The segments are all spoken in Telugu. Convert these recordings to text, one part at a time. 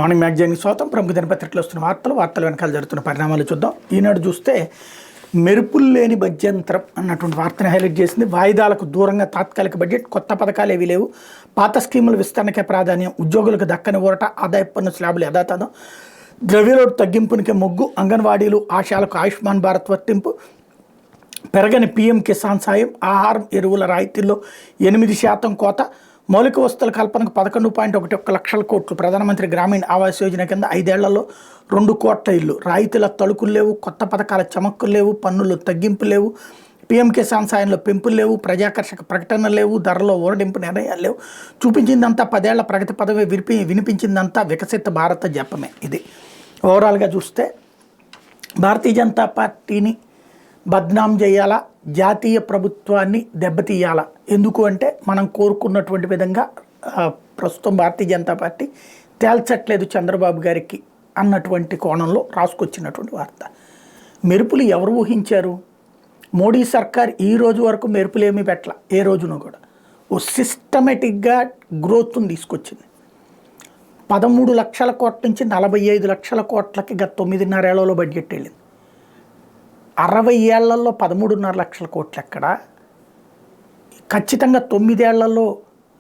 మార్నింగ్ మ్యాగజైన్కి స్వాగతం. ప్రముఖ దినపత్రికలు వస్తున్న వార్తలు వెనకాల జరుగుతున్న పరిణామాలు చూద్దాం. ఈనాడు చూస్తే మెరుపులు లేని బడ్జెంతరం అన్నటువంటి వార్తను హైలైట్ చేసింది. వాయిదాలకు దూరంగా తాత్కాలిక బడ్జెట్, కొత్త పథకాలు ఏవీ లేవు, పాత స్కీముల విస్తరణకే ప్రాధాన్యం, ఉద్యోగులకు దక్కని ఊరట, ఆదాయ పన్ను స్లాబులు యథాతథం, ద్రవ్యలోటు తగ్గింపునికే మొగ్గు, అంగన్వాడీలు ఆశాలకు ఆయుష్మాన్ భారత్ వర్తింపు, పెరగని పీఎం కిసాన్ సాయం, ఆహారం ఎరువుల రాయితీల్లో 8% కోత, మౌలిక వస్తువుల కల్పనకు 11.11 లక్షల కోట్లు, ప్రధానమంత్రి గ్రామీణ ఆవాస్ యోజన కింద 5 ఏళ్లలో 2 కోట్ల ఇల్లు, రాయితీల తళుకులు లేవు, కొత్త పథకాల చమక్కులు లేవు, పన్నులు తగ్గింపు లేవు, పీఎం కిసాన్ సాయంలో పెంపులు లేవు, ప్రజాకర్షక ప్రకటనలు లేవు, ధరలో ఊరడింపు నిర్ణయాలు లేవు, చూపించిందంతా 10 ఏళ్ల ప్రగతి పదవి, వినిపించిందంతా వికసిత భారత జపమే. ఇది ఓవరాల్గా చూస్తే భారతీయ జనతా పార్టీని బద్నాం చేయాలా, జాతీయ ప్రభుత్వాన్ని దెబ్బతీయాలా. ఎందుకు అంటే మనం కోరుకున్నటువంటి విధంగా ప్రస్తుతం భారతీయ జనతా పార్టీ తేల్చట్లేదు చంద్రబాబు గారికి అన్నటువంటి కోణంలో రాసుకొచ్చినటువంటి వార్త. మెరుపులు ఎవరు ఊహించారు? మోడీ సర్కార్ ఈ రోజు వరకు మెరుపులు ఏమీ పెట్టల, ఏ రోజునూ కూడా. ఓ సిస్టమేటిక్గా గ్రోత్ని తీసుకొచ్చింది. 13 లక్షల కోట్ల నుంచి 45 లక్షల కోట్లకి గత 9.5 ఏళ్లలో బడ్జెట్ వెళ్ళింది. 60 ఏళ్లలో 13.5 లక్షల కోట్లు ఎక్కడ? ఖచ్చితంగా 9 ఏళ్లలో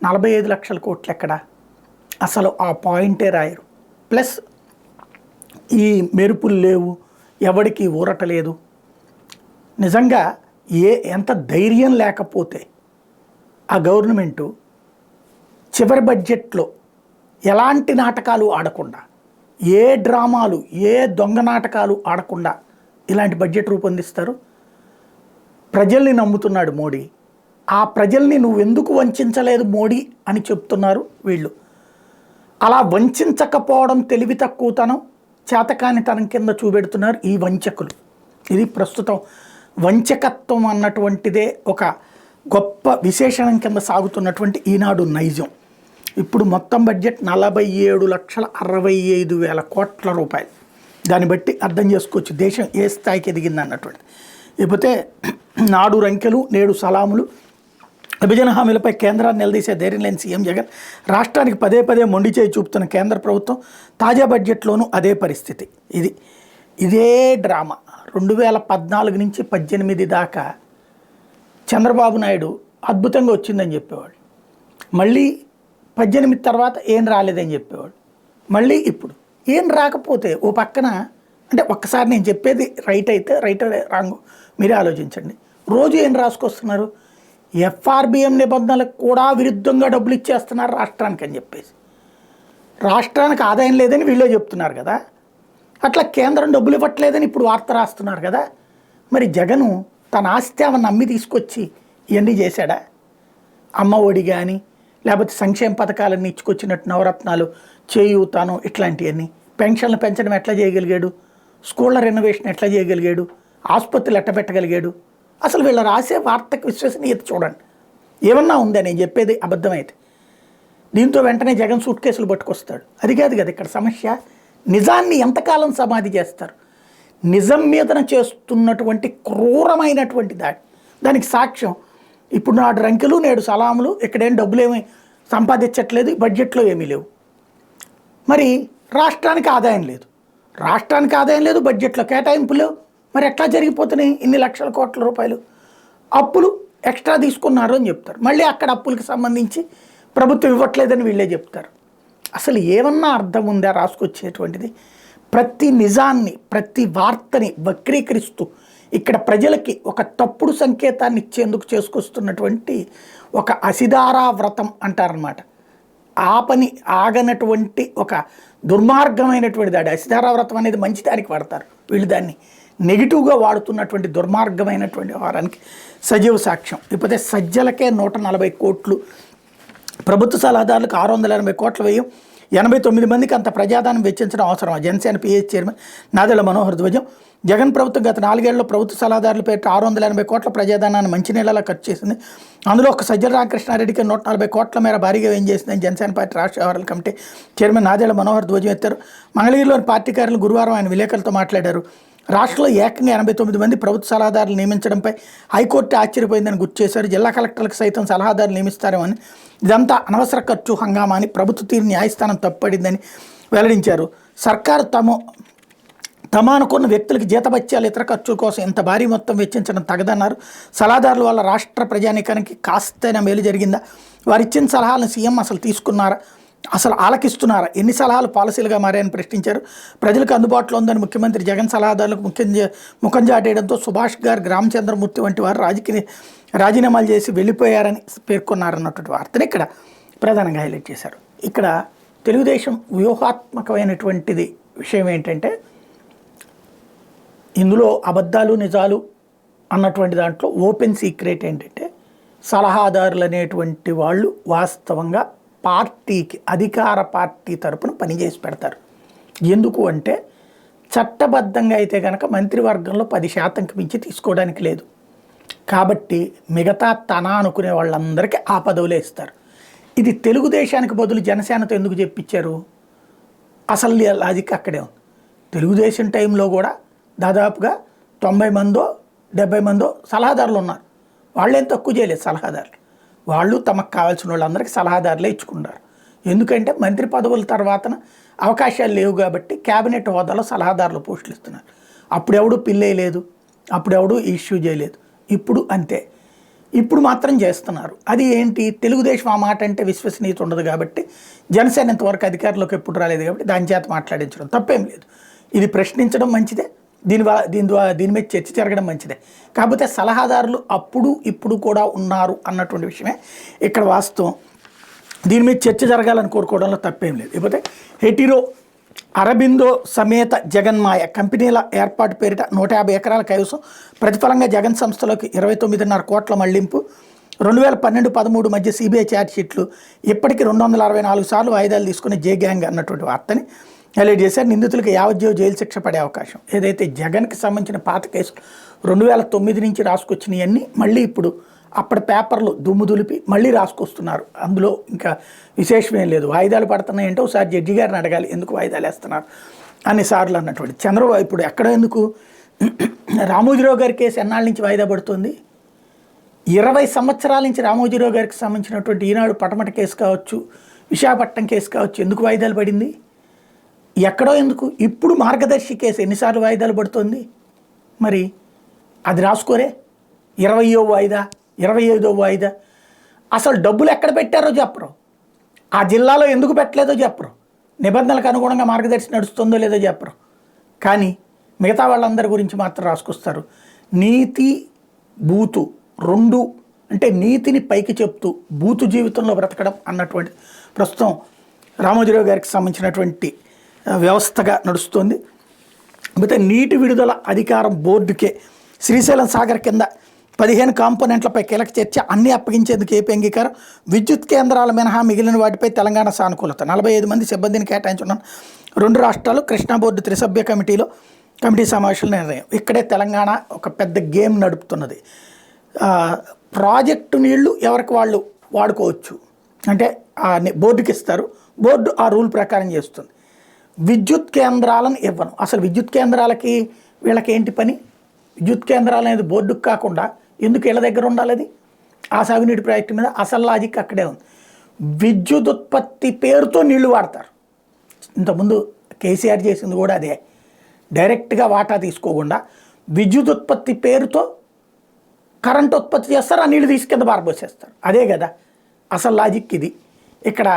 45 లక్షల కోట్లు ఎక్కడ? అసలు ఆ పాయింటే రాయరు. ప్లస్ ఈ మెరుపులు లేవు, ఎవడికి ఊరట లేదు. నిజంగా ఎంత ధైర్యం లేకపోతే ఆ గవర్నమెంటు చివరి బడ్జెట్లో ఎలాంటి నాటకాలు ఆడకుండా, ఏ డ్రామాలు, ఏ దొంగ నాటకాలు ఆడకుండా ఇలాంటి బడ్జెట్ రూపొందిస్తారు? ప్రజల్ని నమ్ముతున్నాడు మోడీ. ఆ ప్రజల్ని నువ్వెందుకు వంచలేదు మోడీ అని చెప్తున్నారు వీళ్ళు. అలా వంచకపోవడం తెలివి తక్కువతనం, చేతకానితనం కింద చూపెడుతున్నారు ఈ వంచకులు. ఇది ప్రస్తుతం వంచకత్వం అన్నటువంటిదే ఒక గొప్ప విశేషణం కింద సాగుతున్నటువంటి ఈనాడు నైజం. ఇప్పుడు మొత్తం బడ్జెట్ 47,65,000 కోట్ల రూపాయలు. దాన్ని బట్టి అర్థం చేసుకోవచ్చు దేశం ఏ స్థాయికి ఎదిగింది అన్నటువంటిది. ఇకపోతే నాడు రంకెలు నేడు సలాములు, విభజన హామీలపై కేంద్రాన్ని నిలదీసే ధైర్యం లేని సీఎం జగన్, రాష్ట్రానికి పదే మొండి చేయి చూపుతున్న కేంద్ర ప్రభుత్వం, తాజా బడ్జెట్లోనూ అదే పరిస్థితి. ఇదే డ్రామా 2014 నుంచి 18 దాకా చంద్రబాబు నాయుడు అద్భుతంగా వచ్చిందని చెప్పేవాడు. మళ్ళీ 18 తర్వాత ఏం రాలేదని చెప్పేవాడు. మళ్ళీ ఇప్పుడు ఏం రాకపోతే ఓ పక్కన, అంటే ఒక్కసారి నేను చెప్పేది రైట్ అయితే రైట్, రాంగ్ మీరే ఆలోచించండి. రోజు ఏం రాసుకొస్తున్నారు? ఎఫ్ఆర్బిఎం నిబంధనలకు కూడా విరుద్ధంగా డబ్బులు ఇచ్చేస్తున్నారు రాష్ట్రానికి అని చెప్పేసి. రాష్ట్రానికి ఆదాయం లేదని వీళ్ళే చెప్తున్నారు కదా. అట్లా కేంద్రం డబ్బులు ఇవ్వట్లేదని ఇప్పుడు వార్త రాస్తున్నారు కదా. మరి జగను తన ఆస్తి ఏమన్నా అమ్మి తీసుకొచ్చి ఇవన్నీ చేశాడా? అమ్మ ఒడి కానీ, లేకపోతే సంక్షేమ పథకాలన్నీ ఇచ్చుకొచ్చినట్టు నవరత్నాలు, చేయూతాను, ఇట్లాంటివన్నీ, పెన్షన్లు పెంచడం ఎట్లా చేయగలిగాడు? స్కూళ్ళ రెనోవేషన్ ఎట్లా చేయగలిగాడు? ఆసుపత్రులు ఎట్ట పెట్టగలిగాడు? అసలు వీళ్ళ రాసే వార్తకు విశ్వసనీయత చూడండి. ఏమన్నా ఉందా నేను చెప్పేది అబద్ధమైతే? దీంతో వెంటనే జగన్ సూట్ కేసులు పట్టుకొస్తాడు. అది కాదు కదా ఇక్కడ సమస్య. నిజాన్ని ఎంతకాలం సమాధి చేస్తారు? నిజం మీదన చేస్తున్నటువంటి క్రూరమైనటువంటి దానికి సాక్ష్యం ఇప్పుడు నాడు రంకెలు నేడు సలాములు. ఇక్కడేం డబ్బులు ఏమీ సంపాదించట్లేదు, బడ్జెట్లో ఏమీ లేవు. మరి రాష్ట్రానికి ఆదాయం లేదు, బడ్జెట్లో కేటాయింపు లేవు. మరి ఎట్లా జరిగిపోతున్నాయి ఇన్ని లక్షల కోట్ల రూపాయలు? అప్పులు ఎక్స్ట్రా తీసుకున్నారు అని చెప్తారు. మళ్ళీ అక్కడ అప్పులకు సంబంధించి ప్రభుత్వం ఇవ్వట్లేదని వీళ్ళే చెప్తారు. అసలు ఏమన్నా అర్థం ఉందా రాసుకొచ్చేటువంటిది? ప్రతి నిజాన్ని, ప్రతి వార్తని వక్రీకరిస్తూ ఇక్కడ ప్రజలకి ఒక తప్పుడు సంకేతాన్ని ఇచ్చేందుకు చేసుకొస్తున్నటువంటి ఒక అసిదారా వ్రతం అంటారనమాట. ఆ పని ఆగనటువంటి ఒక దుర్మార్గమైనటువంటి దాడి. అసిదారా వ్రతం అనేది మంచి దానికి వాడతారు, వీళ్ళు దాన్ని నెగిటివ్గా వాడుతున్నటువంటి దుర్మార్గమైనటువంటి వ్యవహారానికి సజీవ సాక్ష్యం. ఇకపోతే సజ్జలకే 140 కోట్లు, ప్రభుత్వ సలహాదారులకు 680 కోట్ల వ్యయం, 89 మందికి అంత ప్రజాదానం వెచ్చించడం అవసరం. జనసేన పిఎస్ చైర్మన్ నాదెళ్ల మనోహర్ ధ్వజం. జగన్ ప్రభుత్వం గత 4 ఏళ్లలో ప్రభుత్వ సలహాదారుల పేరిట 680 కోట్ల ప్రజాదానాన్ని మంచినీళ్ళలా ఖర్చు చేసింది. అందులో ఒక సజ్జల రామకృష్ణారెడ్డికి 140 కోట్ల మేర భారీగా వ్యయం చేసిందని జనసేన పార్టీ రాష్ట్ర వ్యవహారాల కమిటీ చైర్మన్ నాదెళ్ల మనోహర్ ధ్వజం ఎత్తారు. మంగళగిరిలోని పార్టీ కార్యాలయంలో గురువారం ఆయన విలేకరులతో మాట్లాడారు. రాష్ట్రంలో ఏకంగా 89 మంది ప్రభుత్వ సలహాదారులు నియమించడంపై హైకోర్టు ఆశ్చర్యపోయిందని గుర్తు చేశారు. జిల్లా కలెక్టర్లకు సైతం సలహాదారులు నియమిస్తారేమని, ఇదంతా అనవసర ఖర్చు, హంగామా అని, ప్రభుత్వ తీరు న్యాయస్థానం తప్పడిందని, వెల్లడించారు. సర్కారు తమ అనుకున్న వ్యక్తులకి జీతభత్యాలు ఇతర ఖర్చుల కోసం ఇంత భారీ మొత్తం వెచ్చించడం తగదన్నారు. సలహాదారుల వల్ల రాష్ట్ర ప్రజానీకానికి కాస్తైనా మేలు జరిగిందా? వారు ఇచ్చిన సలహాలను సీఎం అసలు తీసుకున్నారా? అసలు ఆలకిస్తున్నారా? ఎన్ని సలహాలు పాలసీలుగా మారాయని ప్రశ్నించారు. ప్రజలకు అందుబాటులో ఉందని ముఖ్యమంత్రి జగన్ సలహాదారులకు ముఖం చాటేయడంతో సుభాష్ గారు, రామచంద్రమూర్తి వంటి వారు రాజీనామాలు చేసి వెళ్ళిపోయారని పేర్కొన్నారన్నటువంటి వార్తని ఇక్కడ ప్రధానంగా హైలైట్ చేశారు. ఇక్కడ తెలుగుదేశం వ్యూహాత్మకమైనటువంటిది విషయం ఏంటంటే, ఇందులో అబద్ధాలు నిజాలు అన్నటువంటి దాంట్లో ఓపెన్ సీక్రెట్ ఏంటంటే, సలహాదారులు అనేటువంటి వాళ్ళు వాస్తవంగా పార్టీకి, అధికార పార్టీ తరపున పనిచేసి పెడతారు. ఎందుకు అంటే, చట్టబద్ధంగా అయితే కనుక మంత్రివర్గంలో 10% మించి తీసుకోవడానికి లేదు. కాబట్టి మిగతా తన అనుకునే వాళ్ళందరికీ ఆ పదవులే ఇస్తారు. ఇది తెలుగుదేశానికి బదులు జనసేనతో ఎందుకు చెప్పించారు? అసలు లాజిక్ అక్కడే ఉంది. తెలుగుదేశం టైంలో కూడా దాదాపుగా 90 మందో 70 మందో సలహాదారులు ఉన్నారు. వాళ్ళేం తక్కువ చేయలేదు సలహాదారులు. వాళ్ళు తమకు కావాల్సిన వాళ్ళందరికీ సలహాదారులే ఇచ్చుకున్నారు. ఎందుకంటే మంత్రి పదవుల తర్వాతన అవకాశాలు లేవు కాబట్టి క్యాబినెట్ హోదాలో సలహాదారులు పోస్టులు ఇస్తున్నారు. అప్పుడెవడు పిల్లేయలేదు, అప్పుడెవడు ఇష్యూ చేయలేదు. ఇప్పుడు అంతే, ఇప్పుడు మాత్రం చేస్తున్నారు. అది ఏంటి? తెలుగుదేశం ఆ మాట అంటే విశ్వసనీయత ఉండదు కాబట్టి, జనసేన ఇంతవరకు అధికారంలోకి ఎప్పుడు రాలేదు కాబట్టి దాని చేత మాట్లాడించడం తప్పేం లేదు. ఇది ప్రశ్నించడం మంచిదే, దీని మీద చర్చ జరగడం మంచిదే. కాకపోతే సలహాదారులు అప్పుడు ఇప్పుడు కూడా ఉన్నారు అన్నటువంటి విషయమే ఇక్కడ వాస్తవం. దీని మీద చర్చ జరగాలని కోరుకోవడంలో తప్పేం లేదు. ఇకపోతే హెటిరో అరబిందో సమేత జగన్మాయ కంపెనీల ఏర్పాటు పేరిట 150 ఎకరాల కైవసం, ప్రతిఫలంగా జగన్ సంస్థలోకి 29.5 కోట్ల మళ్లింపు, 2012-13 మధ్య సిబిఐ ఛార్జ్షీట్లు, ఇప్పటికీ 264 సార్లు వాయిదాలు తీసుకునే జే గ్యాంగ్ అన్నటువంటి వార్తని హైలైట్ చేశారు. నిందితులకు యావజ్జీవ జైలు శిక్ష పడే అవకాశం. ఏదైతే జగన్కి సంబంధించిన పాత కేసులు 2009 నుంచి రాసుకొచ్చినవన్నీ మళ్ళీ ఇప్పుడు అప్పటి పేపర్లు దుమ్ము దులిపి మళ్ళీ రాసుకొస్తున్నారు. అందులో ఇంకా విశేషమేం లేదు. వాయిదాలు పడుతున్నాయంటే ఒకసారి జడ్జి గారిని అడగాలి ఎందుకు వాయిదాలు వేస్తున్నారు అన్నిసార్లు అన్నటువంటి. చంద్రబాబు ఇప్పుడు ఎక్కడ ఎందుకు రామోజీరావు గారి కేసు ఎన్నాళ్ళ నుంచి వాయిదా పడుతుంది? 20 సంవత్సరాల నుంచి రామోజీరావు గారికి సంబంధించినటువంటి ఈనాడు పటమట కేసు కావచ్చు, విశాఖపట్నం కేసు కావచ్చు, ఎందుకు వాయిదాలు పడింది? ఎక్కడో ఎందుకు? ఇప్పుడు మార్గదర్శి కేసు ఎన్నిసార్లు వాయిదాలు పడుతుంది? మరి అది రాసుకోరే. 20వ వాయిదా, 25వ వాయిదా. అసలు డబ్బులు ఎక్కడ పెట్టారో చెప్పరు, ఆ జిల్లాలో ఎందుకు పెట్టలేదో చెప్పరు, నిబంధనలకు అనుగుణంగా మార్గదర్శి నడుస్తుందో లేదో చెప్పరు. కానీ మిగతా వాళ్ళందరి గురించి మాత్రం రాసుకొస్తారు. నీతి బూతు రెండు, అంటే నీతిని పైకి చెప్తూ బూతు జీవితంలో బ్రతకడం అన్నటువంటి ప్రస్తుతం రామోజీరావు గారికి సంబంధించినటువంటి వ్యవస్థగా నడుస్తుంది. అయితే నీటి విడుదల అధికారం బోర్డుకే శ్రీశైలం సాగర్ కింద 15 కాంపోనెంట్లపై కీలక చర్చ, అన్నీ అప్పగించేందుకు ఏపీ అంగీకారం, విద్యుత్ కేంద్రాల మినహా మిగిలిన వాటిపై తెలంగాణ సానుకూలత, 45 మంది సిబ్బందిని కేటాయించున్న 2 రాష్ట్రాలు, కృష్ణా బోర్డు త్రిసభ్య కమిటీ సమావేశాల నిర్ణయం. ఇక్కడే తెలంగాణ ఒక పెద్ద గేమ్ నడుపుతున్నది. ప్రాజెక్టు నీళ్లు ఎవరికి వాళ్ళు వాడుకోవచ్చు, అంటే బోర్డుకి ఇస్తారు, బోర్డు ఆ రూల్ ప్రకారం చేస్తుంది. విద్యుత్ కేంద్రాలను ఇవ్వను. అసలు విద్యుత్ కేంద్రాలకి వీళ్ళకి ఏంటి పని? విద్యుత్ కేంద్రాలు అనేది బోర్డుకు కాకుండా ఎందుకు వీళ్ళ దగ్గర ఉండాలి? అది ఆ సాగునీటి ప్రాజెక్టు మీద అసలు లాజిక్ అక్కడే ఉంది. విద్యుత్ ఉత్పత్తి పేరుతో నీళ్లు వాడతారు. ఇంతకుముందు కేసీఆర్ చేసింది కూడా అదే. డైరెక్ట్గా వాటా తీసుకోకుండా విద్యుత్ ఉత్పత్తి పేరుతో కరెంట్ ఉత్పత్తి చేస్తారు, ఆ నీళ్లు తీసి కింద పారబోసేస్తారు. అదే కదా అసలు లాజిక్ ఇది. ఇక్కడ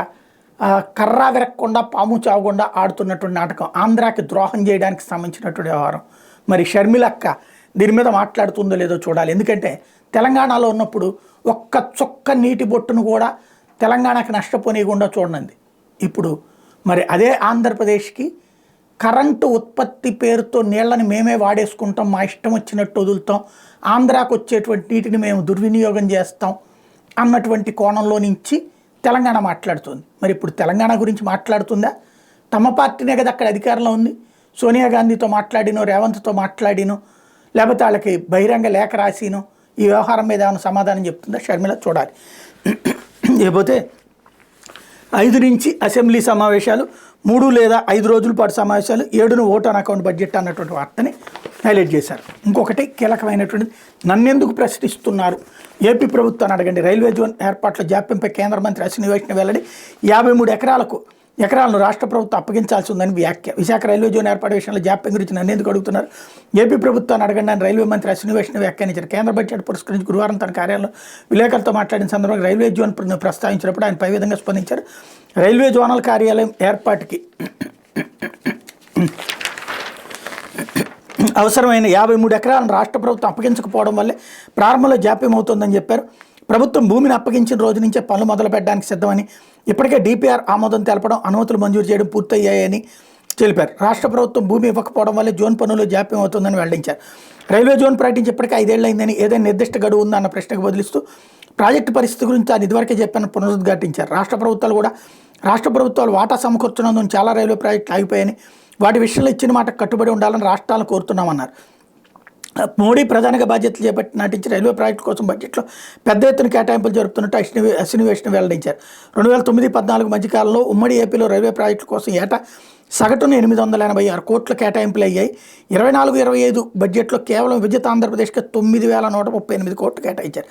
కర్రా విరక్కుండా పాము చావకుండా ఆడుతున్నటువంటి నాటకం, ఆంధ్రాకి ద్రోహం చేయడానికి సంబంధించినటువంటి వ్యవహారం. మరి షర్మిలక్క దీని మీద మాట్లాడుతుందో లేదో చూడాలి. ఎందుకంటే తెలంగాణలో ఉన్నప్పుడు ఒక్క చుక్క నీటి బొట్టును కూడా తెలంగాణకి నష్టపోనీయకుండా చూడండి. ఇప్పుడు మరి అదే ఆంధ్రప్రదేశ్కి కరెంటు ఉత్పత్తి పేరుతో నీళ్ళని మేమే వాడేసుకుంటాం, మా ఇష్టం వచ్చినట్టు వదులుతాం, ఆంధ్రాకు వచ్చేటువంటి నీటిని మేము దుర్వినియోగం చేస్తాం అన్నటువంటి కోణంలో నుంచి తెలంగాణ మాట్లాడుతుంది. మరి ఇప్పుడు తెలంగాణ గురించి మాట్లాడుతుందా? తమ పార్టీనే కదా అక్కడ అధికారంలో ఉంది. సోనియా గాంధీతో మాట్లాడినో, రేవంత్తో మాట్లాడినో, లేకపోతే వాళ్ళకి బహిరంగ లేఖ రాసినో ఈ వ్యవహారం మీద ఏమైనా సమాధానం చెప్తుందా షర్మిల? చూడాలి. లేకపోతే 5 నుంచి అసెంబ్లీ సమావేశాలు, 3 లేదా 5 రోజుల పాటు సమావేశాలు, 7న ఓట్ ఆన్ అకౌంట్ బడ్జెట్ అన్నటువంటి వార్తని హైలైట్ చేశారు. ఇంకొకటి కీలకమైనటువంటిది, నన్నెందుకు ప్రశ్నిస్తున్నారు, ఏపీ ప్రభుత్వాన్ని అడగండి, రైల్వే జోన్ ఏర్పాట్ల జాప్యంపై కేంద్ర మంత్రి అశ్విని వైష్ణవ్ వెల్లడి, 53 ఎకరాలకు ఎకరాలను రాష్ట్ర ప్రభుత్వం అప్పగించాల్సి ఉందని వ్యాఖ్య. విశాఖ రైల్వే జోన్ ఏర్పాటు విషయంలో జాప్యం గురించి నన్ను ఎందుకు అడుగుతున్నారు? ఏపీ ప్రభుత్వాన్ని అడగండి అని రైల్వే మంత్రి అశ్విని వైష్ణవ్ వ్యాఖ్యానించారు. కేంద్ర బడ్జెట్ పురస్కరించి గురువారం తన కార్యాలయంలో విలేకరులతో మాట్లాడిన సందర్భంగా రైల్వే జోన్ ప్రస్తావించినప్పుడు ఆయన పై విధంగా స్పందించారు. రైల్వే జోనల్ కార్యాలయం ఏర్పాటుకి అవసరమైన 53 ఎకరాలను రాష్ట్ర ప్రభుత్వం అప్పగించకపోవడం వల్లే ప్రారంభంలో జాప్యం అవుతోందని చెప్పారు. ప్రభుత్వం భూమిని అప్పగించిన రోజు నుంచే పనులు మొదలు పెట్టడానికి సిద్ధమని, ఇప్పటికే DPR ఆమోదం తెలపడం, అనుమతులు మంజూరు చేయడం పూర్తయ్యాయని తెలిపారు. రాష్ట్ర ప్రభుత్వం భూమి ఇవ్వకపోవడం వల్లే జోన్ పనుల్లో జాప్యం అవుతుందని వెల్లడించారు. రైల్వే జోన్ ప్రకటించి ఇప్పటికే 5 ఏళ్లైందని, ఏదైనా నిర్దిష్ట గడువు ఉందా అన్న ప్రశ్నకు బదిలిస్తూ ప్రాజెక్టు పరిస్థితి గురించి తాను ఇదివరకే చెప్పాను పునరుద్ఘాటించారు. రాష్ట్ర ప్రభుత్వాలు వాటా సమకూర్చున్నందున చాలా రైల్వే ప్రాజెక్టులు ఆగిపోయాయని, వాటి విషయంలో ఇచ్చిన మాటకు కట్టుబడి ఉండాలని రాష్ట్రాలను కోరుతున్నామన్నారు. మోడీ ప్రధానంగా బాధ్యతలు చేపట్టి నాటించి రైల్వే ప్రాజెక్టు కోసం బడ్జెట్లో పెద్ద ఎత్తున కేటాయింపులు జరుపుతున్నట్టు అశ్విని వైష్ణవ్ వెల్లడించారు. 2009-14 మధ్యకాలంలో ఉమ్మడి ఏపీలో రైల్వే ప్రాజెక్టుల కోసం ఏటా సగటున 886 కోట్ల కేటాయింపులు అయ్యాయి. 24-25 బడ్జెట్లో కేవలం విద్యుత్ ఆంధ్రప్రదేశ్కి 9138 కోట్లు కేటాయించారు.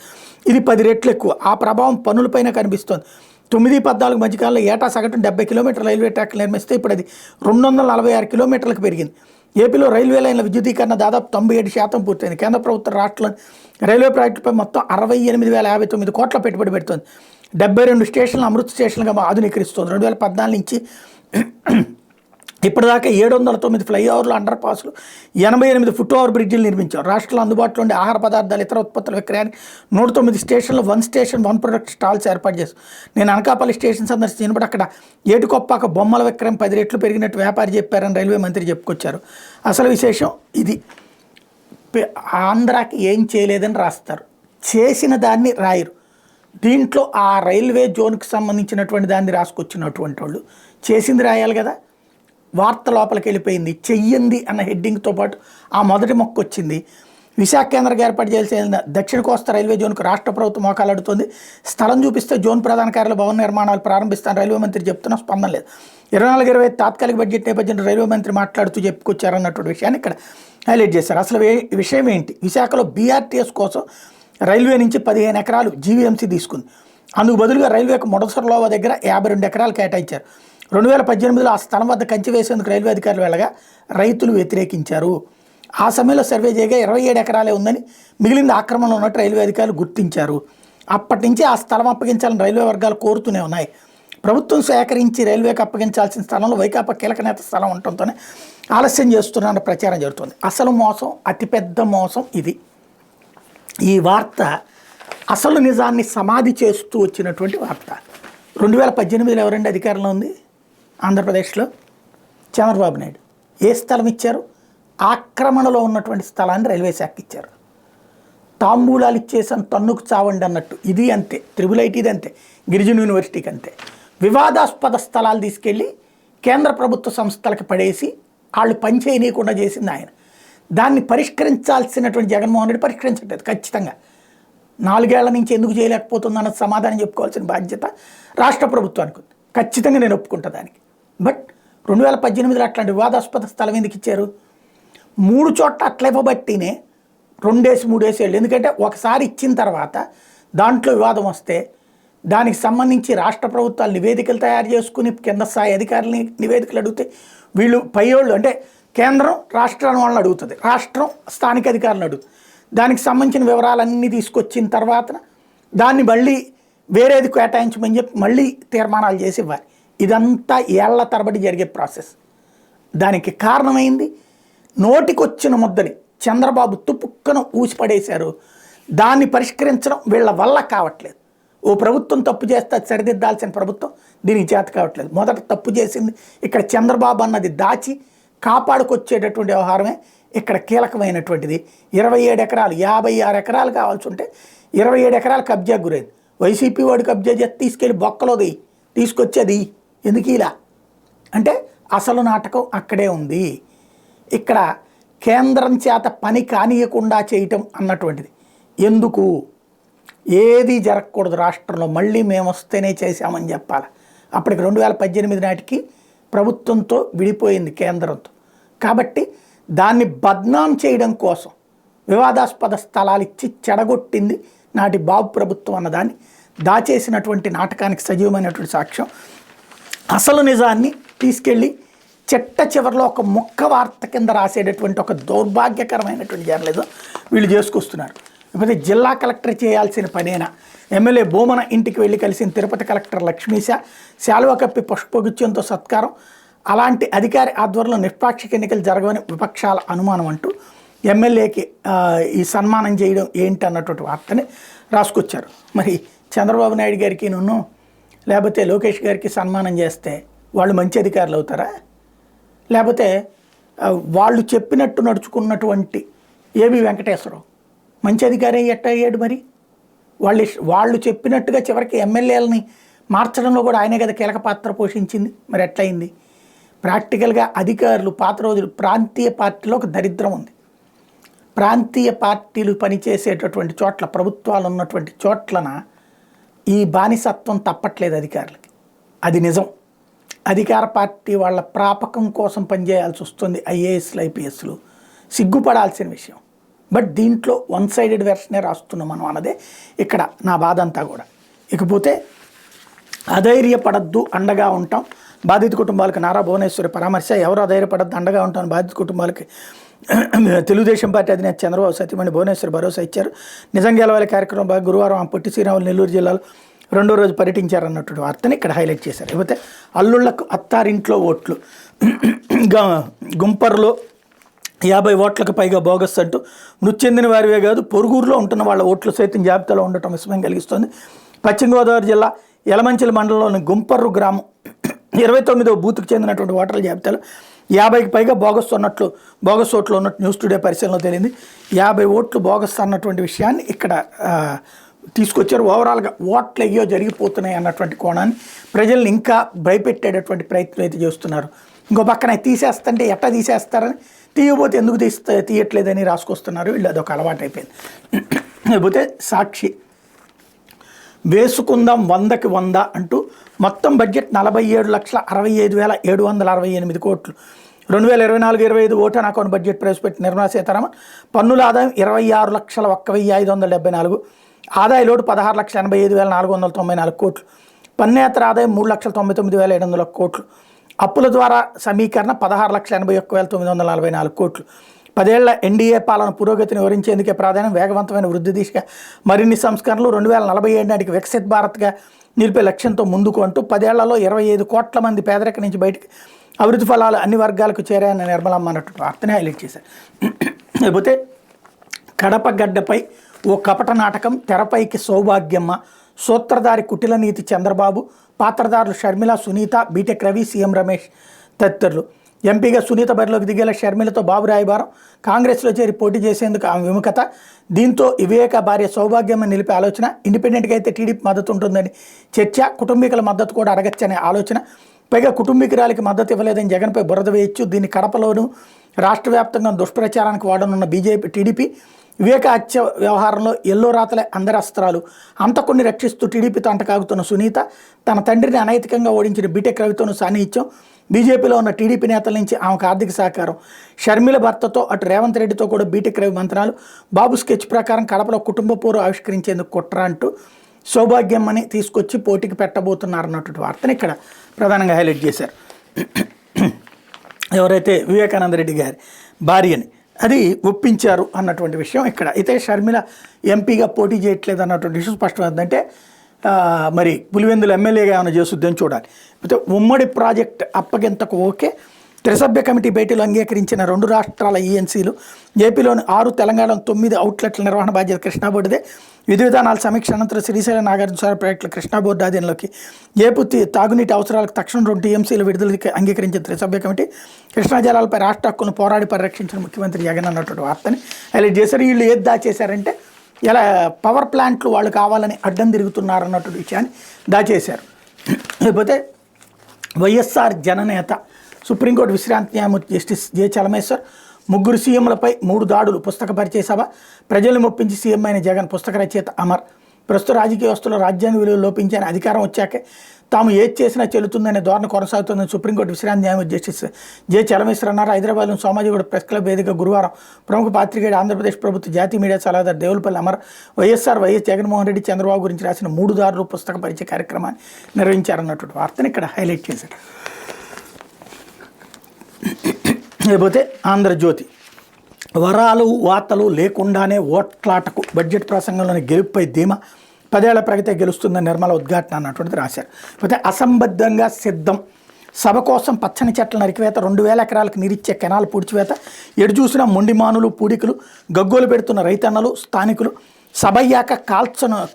ఇది 10 రెట్లు ఎక్కువ. ఆ ప్రభావం పనులపైన కనిపిస్తోంది. 9-14 మధ్యకాలంలో ఏటా సగటున 70 కిలోమీటర్ల రైల్వే ట్రాక్లు నిర్మిస్తే ఇప్పుడు అది 246 కిలోమీటర్లకు పెరిగింది. ఏపీలో రైల్వే లైన్ల విద్యుదీకరణ దాదాపు 97% పూర్తయింది. కేంద్ర ప్రభుత్వం రాష్ట్రంలోని రైల్వే ప్రాజెక్టుపై మొత్తం 68,059 కోట్ల పెట్టుబడి పెడుతోంది. 72 స్టేషన్లు అమృత్ స్టేషన్లుగా ఆధునీకరిస్తోంది. 2014 నుంచి ఇప్పటిదాకా 709 ఫ్లైఓవర్లు, అండర్ పాస్లు, 88 ఫుట్ ఓవర్ బ్రిడ్జిలు నిర్మించారు. రాష్ట్రంలో అందుబాటులో ఉండే ఆహార పదార్థాలు, ఇతర ఉత్పత్తుల విక్రయానికి 109 స్టేషన్లు, 1 స్టేషన్ 1 ప్రొడక్ట్ స్టాల్స్ ఏర్పాటు చేశారు. నేను అనకాపల్లి స్టేషన్ సందర్శించినప్పుడు అక్కడ ఏటుకొప్పాక బొమ్మల విక్రయం 10 రెట్లు పెరిగినట్టు వ్యాపారి చెప్పారని రైల్వే మంత్రి చెప్పుకొచ్చారు. అసలు విశేషం ఇది. ఆంధ్రాకి ఏం చేయలేదని రాస్తారు, చేసిన దాన్ని రాయరు. దీంట్లో ఆ రైల్వే జోన్కి సంబంధించినటువంటి దాన్ని రాసుకొచ్చినటువంటి వాళ్ళు చేసింది రాయాలి కదా. వార్త లోపలికి వెళ్ళిపోయింది. చెయ్యింది అన్న హెడ్డింగ్తో పాటు ఆ మొదటి మొక్క వచ్చింది. విశాఖ కేంద్రంగా ఏర్పాటు చేయాల్సిన దక్షిణ కోస్తా రైల్వే జోన్కు రాష్ట్ర ప్రభుత్వం మోకాలాడుతోంది. స్థలం చూపిస్తే జోన్ ప్రధాన కార్యాలయ భవన నిర్మాణాలు ప్రారంభిస్తాను రైల్వే మంత్రి చెప్తున్నా స్పందన లేదు. 24-25 తాత్కాలిక బడ్జెట్ నేపథ్యంలో రైల్వే మంత్రి మాట్లాడుతూ చెప్పుకొచ్చారన్నటువంటి విషయాన్ని ఇక్కడ హైలైట్ చేశారు. అసలు విషయం ఏంటి? విశాఖలో BRTS కోసం రైల్వే నుంచి 15 ఎకరాలు GVMC తీసుకుంది. అందుకు బదులుగా రైల్వేకు మొడసర్లోవ దగ్గర 52 ఎకరాలు కేటాయించారు. 2018లో ఆ స్థలం వద్ద కంచె వేసేందుకు రైల్వే అధికారులు వెళ్ళగా రైతులు వ్యతిరేకించారు. ఆ సమయంలో సర్వే చేయగా 27 ఎకరాలే ఉందని, మిగిలింది ఆక్రమణలో ఉన్నట్టు రైల్వే అధికారులు గుర్తించారు. అప్పటి నుంచి ఆ స్థలం అప్పగించాలని రైల్వే వర్గాలు కోరుతూనే ఉన్నాయి. ప్రభుత్వం సేకరించి రైల్వేకి అప్పగించాల్సిన స్థలంలో వైకాపా కీలక నేత స్థలం ఉండటంతోనే ఆలస్యం చేస్తున్నారన్న ప్రచారం జరుగుతుంది. అసలు మోసం, అతిపెద్ద మోసం ఇది. ఈ వార్త అసలు నిజాన్ని సమాధి చేస్తూ వచ్చినటువంటి వార్త. 2018లో ఎవరండి అధికారంలో ఉంది ఆంధ్రప్రదేశ్లో? చంద్రబాబు నాయుడు. ఏ స్థలం ఇచ్చారు? ఆక్రమణలో ఉన్నటువంటి స్థలాన్ని రైల్వే శాఖకి ఇచ్చారు. తాంబూలాలు ఇచ్చేసాను తన్నుకు చావండి అన్నట్టు. ఇది అంతే. IIITది అంతే. గిరిజన యూనివర్సిటీకి అంతే. వివాదాస్పద స్థలాలు తీసుకెళ్ళి కేంద్ర ప్రభుత్వ సంస్థలకు పడేసి వాళ్ళు పనిచేయనీయకుండా చేసింది ఆయన. దాన్ని పరిష్కరించాల్సినటువంటి జగన్మోహన్ రెడ్డి పరిష్కరించట్లేదు. ఖచ్చితంగా 4 ఏళ్ల నుంచి ఎందుకు చేయలేకపోతుంది అన్న సమాధానం చెప్పుకోవాల్సిన బాధ్యత రాష్ట్ర ప్రభుత్వానికి ఉంది. ఖచ్చితంగా నేను ఒప్పుకుంటా దానికి. బట్ 2018లో అట్లాంటి వివాదాస్పద స్థలం ఎందుకు ఇచ్చారు? 3 చోట్ల అట్లా ఇవ్వబట్టినే 2-3 ఏళ్ళు. ఎందుకంటే ఒకసారి ఇచ్చిన తర్వాత దాంట్లో వివాదం వస్తే దానికి సంబంధించి రాష్ట్ర ప్రభుత్వాలు నివేదికలు తయారు చేసుకుని కింద స్థాయి అధికారులని నివేదికలు అడిగితే వీళ్ళు పైయోళ్ళు అంటే కేంద్రం రాష్ట్రాన్ని వాళ్ళని అడుగుతుంది, రాష్ట్రం స్థానిక అధికారులను అడుగుతుంది. దానికి సంబంధించిన వివరాలన్నీ తీసుకొచ్చిన తర్వాత దాన్ని మళ్ళీ వేరేది కేటాయించమని చెప్పి మళ్ళీ తీర్మానాలు చేసి ఇవ్వాలి. ఇదంతా ఏళ్ల తరబడి జరిగే ప్రాసెస్. దానికి కారణమైంది నోటికొచ్చిన ముద్దని చంద్రబాబు తుపుక్కను ఊసిపడేశారు. దాన్ని పరిష్కరించడం వీళ్ళ వల్ల కావట్లేదు. ఓ ప్రభుత్వం తప్పు చేస్తే అది సరిదిద్దాల్సిన ప్రభుత్వం దీనికి చేత కావట్లేదు. మొదట తప్పు చేసింది ఇక్కడ చంద్రబాబు అన్నది దాచి కాపాడుకొచ్చేటటువంటి వ్యవహారమే ఇక్కడ కీలకమైనటువంటిది. 27 ఎకరాలు 56 ఎకరాలు కావాల్సి ఉంటే 27 ఎకరాలు కబ్జా గురైంది. వైసీపీ వాడు కబ్జా చేసి తీసుకెళ్ళి బొక్కలోది తీసుకొచ్చేది ఎందుకు ఇలా అంటే అసలు నాటకం అక్కడే ఉంది. ఇక్కడ కేంద్రం చేత పని కానియకుండా చేయటం అన్నటువంటిది ఎందుకు? ఏది జరగకూడదు రాష్ట్రంలో. మళ్ళీ మేము వస్తేనే చేశామని చెప్పాలి. అప్పటికి 2018 నాటికి ప్రభుత్వంతో విడిపోయింది కేంద్రంతో. కాబట్టి దాన్ని బద్నాం చేయడం కోసం వివాదాస్పద స్థలాలు ఇచ్చి చెడగొట్టింది నాటి బాబు ప్రభుత్వం అన్నదాన్ని దాచేసినటువంటి నాటకానికి సజీవమైనటువంటి సాక్ష్యం అసలు నిజాన్ని తీసుకెళ్ళి చెట్ట చివరిలో ఒక ముక్క వార్త కింద రాసేటటువంటి ఒక దౌర్భాగ్యకరమైనటువంటి జర్నలిజం వీళ్ళు చేసుకొస్తున్నారు. లేకపోతే జిల్లా కలెక్టర్ చేయాల్సిన పనేనా? ఎమ్మెల్యే బోమన ఇంటికి వెళ్ళి కలిసిన తిరుపతి కలెక్టర్ లక్ష్మీశ, శాలువ కప్పి పుష్పగుచ్ఛంతో సత్కారం, అలాంటి అధికారి ఆధ్వర్యంలో నిష్పాక్షిక ఎన్నికలు జరగవని విపక్షాల అనుమానం అంటూ ఎమ్మెల్యేకి ఈ సన్మానం చేయడం ఏంటి అన్నటువంటి వార్తని రాసుకొచ్చారు. మరి చంద్రబాబు నాయుడు గారికి లేకపోతే లోకేష్ గారికి సన్మానం చేస్తే వాళ్ళు మంచి అధికారులు అవుతారా? లేకపోతే వాళ్ళు చెప్పినట్టు నడుచుకున్నటువంటి ఏబి వెంకటేశ్వరరావు మంచి అధికారి ఎట్ట అయ్యాడు? మరి వాళ్ళు చెప్పినట్టుగా చివరికి ఎమ్మెల్యేలని మార్చడంలో కూడా ఆయనే కదా కీలక పాత్ర పోషించింది. మరి ఎట్లయింది? ప్రాక్టికల్గా అధికారులు పాత రోజులు ప్రాంతీయ పార్టీలో ఒక దరిద్రం ఉంది. ప్రాంతీయ పార్టీలు పనిచేసేటటువంటి చోట్ల, ప్రభుత్వాలు ఉన్నటువంటి చోట్లన ఈ బానిసత్వం తప్పట్లేదు అధికారులకి. అది నిజం. అధికార పార్టీ వాళ్ళ ప్రాపకం కోసం పనిచేయాల్సి వస్తుంది ఐఏఎస్లు, ఐపీఎస్లు. సిగ్గుపడాల్సిన విషయం. బట్ దీంట్లో వన్ సైడెడ్ వెర్షనే రాస్తున్నాం మనం అన్నదే ఇక్కడ నా బాధ అంతా కూడా. ఇకపోతే అధైర్యపడద్దు, అండగా ఉంటాం బాధిత కుటుంబాలకు నారా భువనేశ్వరి పరామర్శ. ఎవరు అధైర్యపడద్దు, అండగా ఉంటాం బాధిత కుటుంబాలకి తెలుగుదేశం పార్టీ అధినేత చంద్రబాబు సతీమణి భువనేశ్వరి భరోసా ఇచ్చారు. నిజం గెలవాలి కార్యక్రమం గురువారం పొట్టి శ్రీరాములు నెల్లూరు జిల్లాలో 2వ రోజు పర్యటించారన్నటువంటి వార్తని ఇక్కడ హైలైట్ చేశారు. లేకపోతే అల్లుళ్లకు అత్తారింట్లో ఓట్లు, గుంపర్లో 50 ఓట్లకు పైగా బోగస్ అంటూ మృతి చెందిన వారివే కాదు పొరుగురులో ఉంటున్న వాళ్ళ ఓట్లు సైతం జాబితాలో ఉండటం విస్మయం కలిగిస్తుంది. పశ్చిమ గోదావరి జిల్లా యలమంచిలి మండలంలోని గుంపర్రు గ్రామం 29వ బూత్కు చెందినటువంటి ఓటర్ల జాబితాలో 50కి పైగా బోగస్ ఓట్లు ఉన్నట్టు న్యూస్ టుడే పరిశీలనలో తేలింది. 50 ఓట్లు బోగస్ అన్నటువంటి విషయాన్ని ఇక్కడ తీసుకొచ్చారు. ఓవరాల్గా ఓట్లు ఎయ్యో జరిగిపోతున్నాయి అన్నటువంటి కోణాన్ని ప్రజల్ని ఇంకా భయపెట్టేటటువంటి ప్రయత్నం అయితే చేస్తున్నారు. ఇంకో పక్కన తీసేస్తుంటే ఎట్లా తీసేస్తారని, తీయబోతే ఎందుకు తీయట్లేదని రాసుకొస్తున్నారు వీళ్ళు. అదొక అలవాటు అయిపోయింది. లేకపోతే సాక్షి వేసుకుందాం 100కి 100 అంటూ మొత్తం బడ్జెట్ 47,65,768 కోట్లు. 2024-25 ఓటాన్ అకౌంట్ బడ్జెట్ ప్రవేశపెట్టిన నిర్మలా సీతారామన్ పన్నుల ఆదాయం 26,01,574, ఆదాయ లోటు 16,85,494 కోట్లు, పన్నేతర ఆదాయం 3,99,700 కోట్లు, అప్పుల ద్వారా సమీకరణ 16,81,944 కోట్లు. 10 ఏళ్ల ఎన్డీఏ పాలన పురోగతిని వివరించేందుకే ప్రాధాన్యం, వేగవంతమైన వృద్ధి దిశగా మరిన్ని సంస్కరణలు, 2047 నాటికి వికసిత్ భారత్గా నిలిపే లక్ష్యంతో ముందుకు అంటూ 10 ఏళ్లలో 25 కోట్ల మంది పేదరిక నుంచి బయటకు అభివృద్ధి ఫలాలు అన్ని వర్గాలకు చేరాయని నిర్మలమ్మ అన్నట్టు వార్తనే హైలైట్ చేశారు. లేకపోతే కడప గడ్డపై ఓ కపట నాటకం, తెరపైకి సౌభాగ్యమ్మ, సూత్రధారి కుటిల నీతి చంద్రబాబు, పాత్రధారులు షర్మిల, సునీత, బీటెక్ రవి, సీఎం రమేష్ తదితరులు. ఎంపీగా సునీత బరిలోకి దిగేలా షర్మిలతో బాబు రాయబారం, కాంగ్రెస్లో చేరి పోటీ చేసేందుకు ఆమె విముఖత, దీంతో వివేక భార్య సౌభాగ్యమ్మ నిలిపే ఆలోచన, ఇండిపెండెంట్గా అయితే టీడీపీ మద్దతు ఉంటుందని చర్చ, కుటుంబీకుల మద్దతు కూడా అడగచ్చనే ఆలోచన, పైగా కుటుంబీకురాలికి మద్దతు ఇవ్వలేదని జగన్పై బురద వేయచ్చు, దీన్ని కడపలోనూ రాష్ట్ర వ్యాప్తంగా దుష్ప్రచారానికి వాడనున్న టీడీపీ, వివేక హత్య వ్యవహారంలో ఎల్లో రాతలే అందరి అస్త్రాలు, అంతకుని రక్షిస్తూ టీడీపీతో అంటకాగుతున్న సునీత, తన తండ్రిని అనైతికంగా ఓడించిన బీటెక్ రవితోనూ సాన్నిహిత్యం, బీజేపీలో ఉన్న టీడీపీ నేతల నుంచి ఆమెకు ఆర్థిక సహకారం, షర్మిల భర్తతో అటు రేవంత్ రెడ్డితో కూడా బీటెక్ రవి మంత్రాలు, బాబు స్కెచ్ ప్రకారం కడపలో కుటుంబ పోరు ఆవిష్కరించేందుకు కుట్ర అంటూ సౌభాగ్యమ్మని తీసుకొచ్చి పోటీకి పెట్టబోతున్నారన్నటువంటి వార్తని ఇక్కడ ప్రధానంగా హైలైట్ చేశారు. ఎవరైతే వివేకానంద రెడ్డి గారి భార్యని అది ఒప్పించారు అన్నటువంటి విషయం ఇక్కడ. అయితే షర్మిల ఎంపీగా పోటీ చేయట్లేదు అన్నటువంటి విషయం స్పష్టమైందంటే మరి పులివెందుల ఎమ్మెల్యేగా ఏమైనా చేస్తుందని చూడాలి. అయితే ఉమ్మడి ప్రాజెక్ట్ అప్పగింతకు ఓకే, త్రిసభ్య కమిటీ భేటీలో అంగీకరించిన 2 రాష్ట్రాల ఈఎన్సీలు, ఏపీలోని 6, తెలంగాణలో 9 అవుట్లెట్ల నిర్వహణ బాధ్యత కృష్ణా బోర్డుదే, విధి విధానాల సమీక్ష అనంతరం శ్రీశైల నాగార్జునసాగర్ ప్రాజెక్టులు కృష్ణా బోర్డు ఆధీనంలోకి, ఏపీ తాగునీటి అవసరాలకు తక్షణం 2 టీఎంసీలు విడుదలకి అంగీకరించిన త్రిసభ్య కమిటీ, కృష్ణా జలాలపై రాష్ట్ర హక్కులను పోరాడి పరిరక్షించిన ముఖ్యమంత్రి జగన్ అన్నటువంటి వార్తని హైలైట్ చేశారు. వీళ్ళు ఏది దాచేశారంటే ఇలా పవర్ ప్లాంట్లు వాళ్ళు కావాలని అడ్డం తిరుగుతున్నారు అన్నటువంటి విషయాన్ని దాచేశారు. లేకపోతే వైఎస్ఆర్ జననేత సుప్రీంకోర్టు విశ్రాంతి న్యాయమూర్తి జస్టిస్ జె చలమేశ్వర్ 3 సీఎంలపై 3 దాడులు పుస్తక పరిచయ సభ, ప్రజలను మొప్పించి సీఎం అయిన జగన్ పుస్తక రచయిత అమర్, ప్రస్తుత రాజకీయ వ్యవస్థలో రాజ్యాంగ విలువలు లోపించాయని అధికారం వచ్చాకే తాము ఏది చేసినా చెల్లుతుందనే ధోరణి కొనసాగుతుందని సుప్రీంకోర్టు విశ్రాంతి న్యాయమూర్తి జస్టిస్ జె చలమేశ్వర్ అన్నారు. హైదరాబాద్లోని సోమాజిగూడ ప్రెస్ క్లబ్ వేదిక గురువారం ప్రముఖ పాత్రికేయుడు ఆంధ్రప్రదేశ్ ప్రభుత్వ జాతీయ మీడియా సలహాదారు దేవులపల్లి అమర్ వైఎస్ జగన్మోహన్ రెడ్డి చంద్రబాబు గురించి రాసిన 3 దారులు పుస్తక పరిచయ కార్యక్రమాన్ని నిర్వహించారన్నటువంటి వార్తను ఇక్కడ హైలైట్ చేశారు. లేకపోతే ఆంధ్రజ్యోతి వరాలు వార్తలు లేకుండానే ఓట్లాటకు బడ్జెట్ ప్రసంగంలోని గెలుపుపై ధీమా 10 ఏళ్ల ప్రగతి గెలుస్తుందని నిర్మల ఉద్ఘాటన అన్నటువంటిది రాశారు. అయితే అసంబద్ధంగా సిద్ధం సభ కోసం పచ్చని చెట్ల నరికివేత 2000 ఎకరాలకు నీరిచ్చే కెనాల్ పూడ్చివేత ఎడు చూసినా మొండిమానులు పూడికలు గగ్గోలు పెడుతున్న రైతన్నలు స్థానికులు సభ అయ్యాక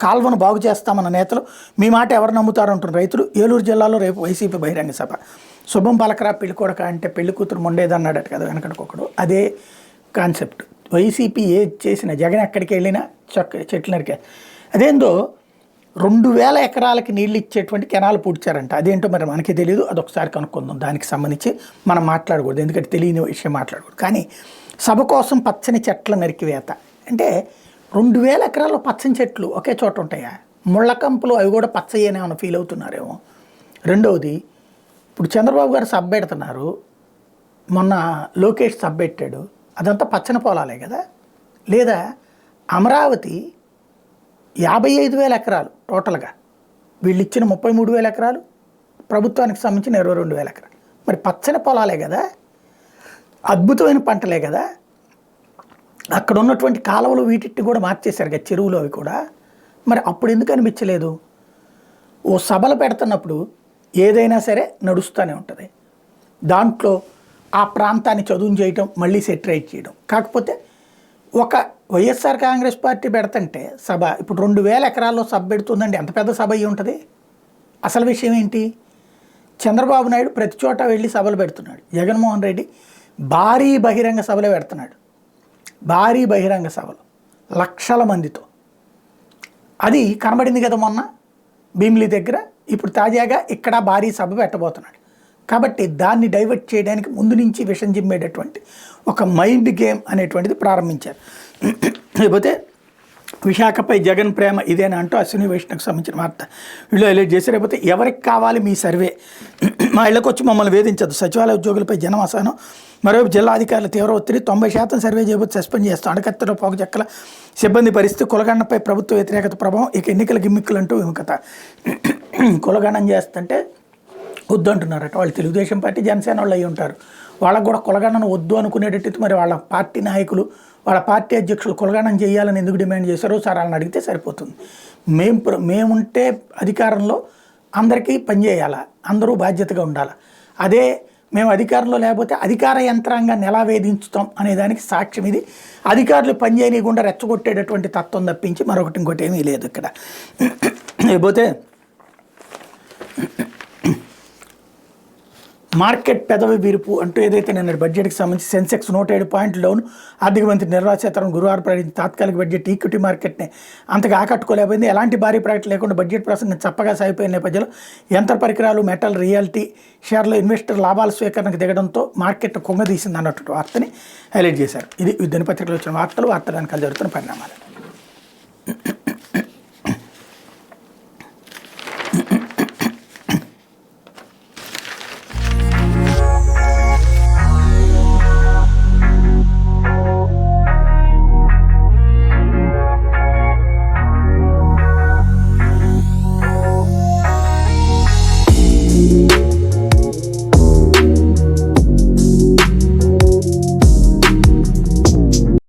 కాల్వను బాగు చేస్తామన్న నేతలు మీ మాట ఎవరు నమ్ముతారు అంటున్న రైతులు. ఏలూరు జిల్లాలో రేపు వైసీపీ బహిరంగ సభ. శుభం పలకరా పెళ్లి కొడక అంటే పెళ్లి కూతురు మొండేదన్నాడట కదా వెనకటికొకడు. అదే కాన్సెప్ట్. వైసీపీ ఏది చేసినా జగన్ ఎక్కడికి వెళ్ళినా చెట్లు నరికే. అదేందో 2000 ఎకరాలకి నీళ్ళు ఇచ్చేటువంటి కెనాలు పూడ్చారంట. అదేంటో మరి మనకి తెలియదు. అదొకసారి కనుక్కుందాం. దానికి సంబంధించి మనం మాట్లాడకూడదు, ఎందుకంటే తెలియని విషయం మాట్లాడకూడదు. కానీ సభ కోసం పచ్చని చెట్ల నరికివేత అంటే 2000 ఎకరాల్లో పచ్చని చెట్లు ఒకే చోట ఉంటాయా? ముళ్ళ కంపులు అవి కూడా పచ్చయ్యనే ఏమైనా ఫీల్ అవుతున్నారేమో. రెండవది, ఇప్పుడు చంద్రబాబు గారు సభ పెడుతున్నారు, మొన్న లోకేష్ సభ పెట్టాడు, అదంతా పచ్చని పొలాలే కదా. లేదా అమరావతి 55,000 ఎకరాలు టోటల్గా, వీళ్ళు ఇచ్చిన 33,000 ఎకరాలు, ప్రభుత్వానికి సంబంధించిన 22,000 ఎకరాలు. మరి పచ్చని పొలాలే కదా, అద్భుతమైన పంటలే కదా. అక్కడ ఉన్నటువంటి కాలువలు వీటిని కూడా మార్చేశారు కదా, చెరువులు అవి కూడా. మరి అప్పుడు ఎందుకు అనిపించలేదు? ఓ సభలు పెడుతున్నప్పుడు ఏదైనా సరే నడుస్తూనే ఉంటుంది. దాంట్లో ఆ ప్రాంతాన్ని చదువు చేయటం, మళ్ళీ సెటరేట్ చేయడం. కాకపోతే ఒక వైఎస్ఆర్ కాంగ్రెస్ పార్టీ పెడుతుంటే సభ, ఇప్పుడు 2000 ఎకరాల్లో సభ పెడుతుందండి, ఎంత పెద్ద సభ అయ్యి ఉంటుంది. అసలు విషయం ఏంటి? చంద్రబాబు నాయుడు ప్రతి చోట వెళ్ళి సభలు పెడుతున్నాడు. జగన్మోహన్ రెడ్డి భారీ బహిరంగ సభలు పెడుతున్నాడు. భారీ బహిరంగ సభలు లక్షల మందితో. అది కనబడింది కదా మొన్న భీమిలి దగ్గర. ఇప్పుడు తాజాగా ఇక్కడ భారీ సభ పెట్టబోతున్నాడు. కాబట్టి దాన్ని డైవర్ట్ చేయడానికి ముందు నుంచి విషం జిమ్మేటటువంటి ఒక మైండ్ గేమ్ అనేటువంటిది ప్రారంభించారు. లేకపోతే విశాఖపై జగన్ ప్రేమ ఇదేనా అంటూ అశ్విని వైష్ణవ్కి సంబంధించిన వార్త వీళ్ళు హైలైట్ చేశారు. లేకపోతే ఎవరికి కావాలి మీ సర్వే, మా ఇళ్ళకు వచ్చి మమ్మల్ని వేధించదు, సచివాలయ ఉద్యోగులపై జనం అసహనం. మరోవైపు జిల్లా అధికారుల తీవ్ర ఒత్తిడి, 90% సర్వే చేయబోతే సస్పెండ్ చేస్తాం. అడకత్తలో పోకచెక్కల సిబ్బంది పరిస్థితి, కులగణపై ప్రభుత్వ వ్యతిరేకత ప్రభావం, ఇక ఎన్నికల గిమ్మిక్కులు అంటూ విముఖత. కులగణం చేస్తుంటే వద్దు అంటున్నారట. వాళ్ళు తెలుగుదేశం పార్టీ జనసేన వాళ్ళు అయ్యి ఉంటారు. వాళ్ళకు కూడా కులగణన వద్దు అనుకునేటట్టు మరి వాళ్ళ పార్టీ నాయకులు, వాళ్ళ పార్టీ అధ్యక్షులు కులగణన చేయాలని ఎందుకు డిమాండ్ చేశారో సార్ వాళ్ళని అడిగితే సరిపోతుంది. మేముంటే అధికారంలో అందరికీ పనిచేయాలా, అందరూ బాధ్యతగా ఉండాలి. అదే మేము అధికారంలో లేకపోతే అధికార యంత్రాంగాన్ని ఎలా వేధించుతాం అనేదానికి సాక్ష్యం ఇది. అధికారులు పనిచేయనీయకుండా రెచ్చగొట్టేటటువంటి తత్వం తప్పించి మరొకటి ఇంకోటి ఏమీ లేదు ఇక్కడ. లేకపోతే మార్కెట్ పెదవి విరుపు అంటూ ఏదైతే నిన్న బడ్జెట్కి సంబంధించి సెన్సెక్స్ 107 పాయింట్లు డౌన్. ఆర్థిక మంత్రి నిర్మలా సీతారామన్ గురువారం ప్రకటించిన తాత్కాలిక బడ్జెట్ ఈక్విటీ మార్కెట్ని అంతగా ఆకట్టుకోలేకపోయింది. ఎలాంటి భారీ ప్రకటన లేకుండా బడ్జెట్ ప్రసంగం చప్పగా సాగిపోయిన నేపథ్యంలో యంత్ర పరికరాలు, మెటల్, రియాలిటీ షేర్లో ఇన్వెస్టర్ లాభాల స్వీకరణకు దిగడంతో మార్కెట్ కుంగదీసింది అన్నట్టు వార్తని హైలైట్ చేశారు. ఇది దినపత్రికలో వచ్చిన వార్తలు, వార్తలు వెనకాల జరుగుతున్న పరిణామాలు.